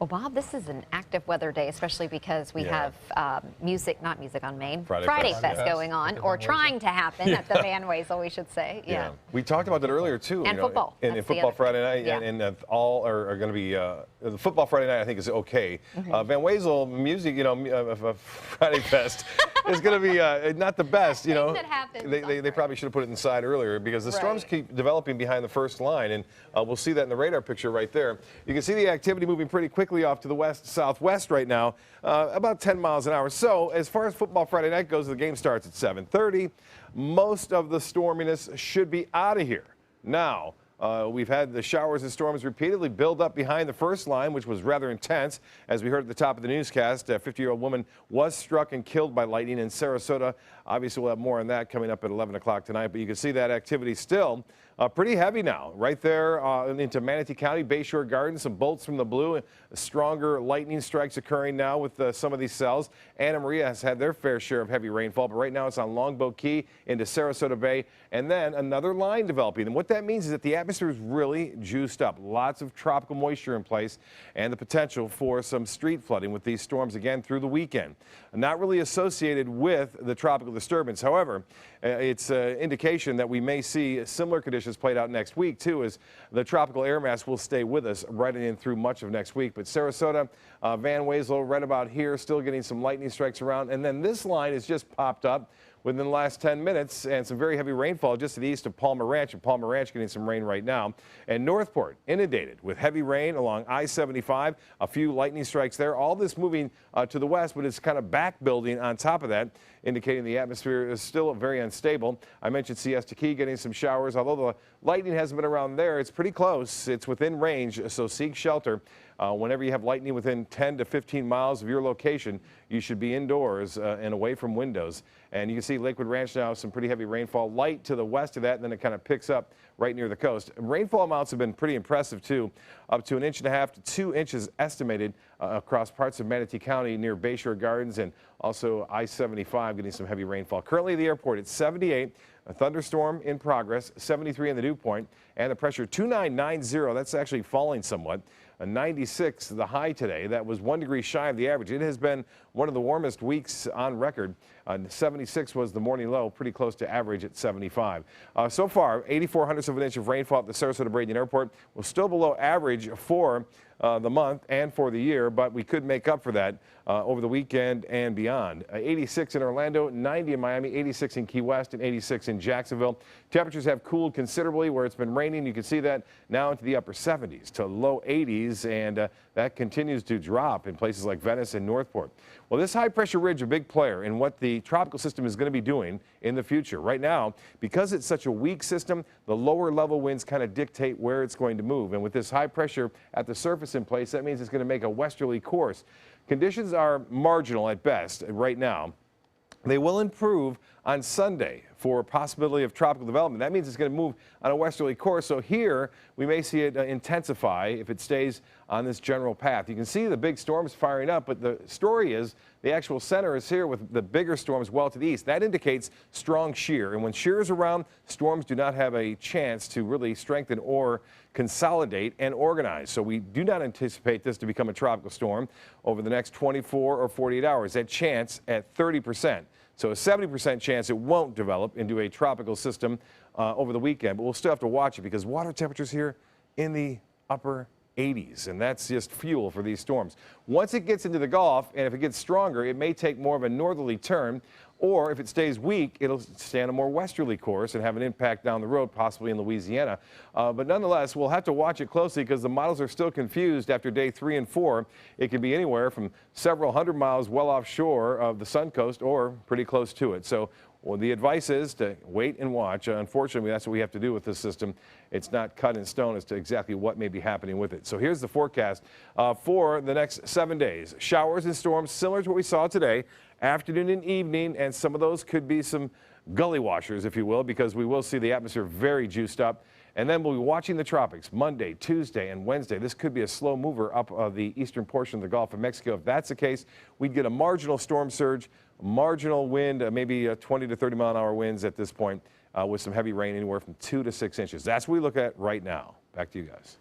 Well, Bob, this is an active weather day, especially because we have not music on Main, Friday Fest going on, or trying to happen at the Van Wezel, we should say. Yeah. We talked about that earlier, too. And football. And football Friday night, and all are going to be, the football Friday night, I think, is okay. Van Wezel music, Friday Fest is going to be not the best, They probably should have put it inside earlier because the storms keep developing behind the first line, and we'll see that in the radar picture right there. You can see the activity moving pretty quickly off to the west-southwest right now, about 10 miles an hour. So as far as football Friday night goes, the game starts at 7:30. Most of the storminess should be out of here. Now, we've had the showers and storms repeatedly build up behind the first line, which was rather intense. As we heard at the top of the newscast, a 50-year-old woman was struck and killed by lightning in Sarasota. Obviously, we'll have more on that coming up at 11 o'clock tonight, but you can see that activity still pretty heavy now. Right there into Manatee County, Bayshore Gardens, some bolts from the blue, stronger lightning strikes occurring now with some of these cells. Anna Maria has had their fair share of heavy rainfall, but right now it's on Longboat Key into Sarasota Bay, and then another line developing. And what that means is that the atmosphere is really juiced up. Lots of tropical moisture in place and the potential for some street flooding with these storms again through the weekend. Not really associated with the tropical disturbance. However, it's an indication that we may see similar conditions played out next week, too, as the tropical air mass will stay with us right in through much of next week. But Sarasota, Van Wezel, right about here, still getting some lightning strikes around. And then this line has just popped up within the last 10 minutes, and some very heavy rainfall just to the east of Palmer Ranch, and Palmer Ranch getting some rain right now. And Northport inundated with heavy rain along I-75, a few lightning strikes there. All this moving to the west, but it's kind of back building on top of that, indicating the atmosphere is still very unstable. I mentioned Siesta Key getting some showers. Although the lightning hasn't been around there, it's pretty close. It's within range, so seek shelter. Whenever you have lightning within 10 to 15 miles of your location, you should be indoors and away from windows. And you can see Lakewood Ranch now, some pretty heavy rainfall, light to the west of that, and then it kind of picks up right near the coast. Rainfall amounts have been pretty impressive, too, up to 1.5 inches to 2 inches estimated across parts of Manatee County near Bayshore Gardens and also I-75 getting some heavy rainfall. Currently at the airport, it's 78. A thunderstorm in progress, 73 in the dew point, and the pressure 2990. That's actually falling somewhat. A 96, the high today. That was 1 degree shy of the average. It has been one of the warmest weeks on record. 76 was the morning low, pretty close to average at 75. So far, 84 of an inch of rainfall at the Sarasota-Bradenton Airport. We're still below average for the month and for the year, but we could make up for that over the weekend and beyond. 86 in Orlando, 90 in Miami, 86 in Key West, and 86 in Jacksonville. Temperatures have cooled considerably where it's been raining. You can see that now into the upper 70s to low 80s, and that continues to drop in places like Venice and Northport. Well, this high-pressure ridge, a big player in what the tropical system is going to be doing in the future. Right now, because it's such a weak system, the lower level winds kind of dictate where it's going to move. And with this high pressure at the surface in place, that means it's going to make a westerly course. Conditions are marginal at best right now. They will improve on Sunday for a possibility of tropical development. That means it's going to move on a westerly course. So here we may see it intensify if it stays on this general path. You can see the big storms firing up, but the story is the actual center is here with the bigger storms well to the east. That indicates strong shear. And when shear is around, storms do not have a chance to really strengthen or consolidate and organize. So we do not anticipate this to become a tropical storm over the next 24 or 48 hours. That chance at 30%. So a 70% chance it won't develop into a tropical system over the weekend. But we'll still have to watch it because water temperatures here in the upper 80s, and that's just fuel for these storms. Once it gets into the Gulf, and if it gets stronger, it may take more of a northerly turn, or if it stays weak, it'll stay on a more westerly course and have an impact down the road, possibly in Louisiana. But nonetheless, we'll have to watch it closely because the models are still confused after day 3 and 4. It could be anywhere from several hundred miles well offshore of the Suncoast or pretty close to it. So well, the advice is to wait and watch. Unfortunately, that's what we have to do with this system. It's not cut in stone as to exactly what may be happening with it. So here's the forecast for the next 7 days. Showers and storms similar to what we saw today, afternoon and evening, and some of those could be some gully washers, if you will, because we will see the atmosphere very juiced up. And then we'll be watching the tropics Monday, Tuesday, and Wednesday. This could be a slow mover up the eastern portion of the Gulf of Mexico. If that's the case, we'd get a marginal storm surge, marginal wind, maybe 20 to 30 mile an hour winds at this point with some heavy rain anywhere from 2 to 6 inches. That's what we look at right now. Back to you guys.